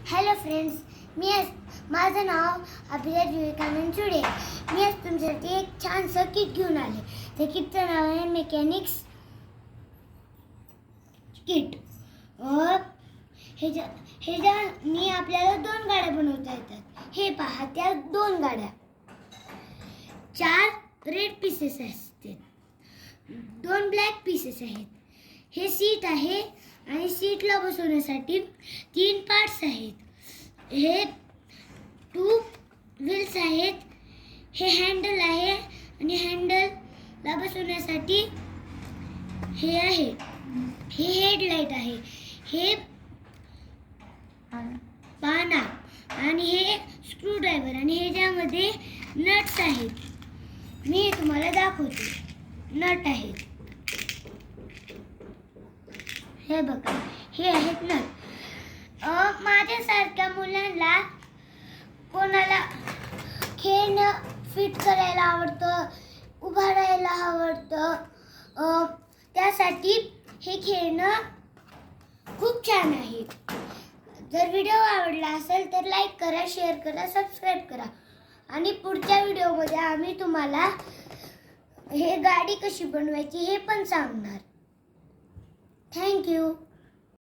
Hello friends, माझं नाव अभिराज विवेकानंद चुडे. मी आज तुमच्यासाठी एक छानसं किट घेऊन आले. त्या किटचं नाव आहे मेकॅनिक्स किट. मी आपल्याला 2 गाड्या बनवता येतात. हे पहा, त्या 2 गाड्या 4 रेड पीसेस असतील, 2 ब्लॅक पीसेस आहेत. हे सीट आहे आणि सीटला बसवण्यासाठी 3 पार्ट्स आहेत. हे 2 व्हील्स आहेत. हे हँडल आहे आणि हँडलला बसवण्यासाठी हे आहे. हे हेडलाईट आहे. हे पाना आणि हे स्क्रू ड्रायव्हर आणि हे ज्यामध्ये नट्स आहेत. मी तुम्हाला दाखवते. नट आहेत, हे बघा, हे आहेत नट. माझ्यासारख्या मुलांना कोणाला खेळणं फिट करायला आवडतं, उभं राहायला आवडतं, त्यासाठी हे खेळणं खूप छान आहे. जर व्हिडिओ आवडला असेल तर लाईक करा, शेअर करा, सबस्क्राईब करा. आणि पुढच्या व्हिडिओमध्ये आम्ही तुम्हाला हे गाडी कशी बनवायची हे पण सांगणार. थँक्यू.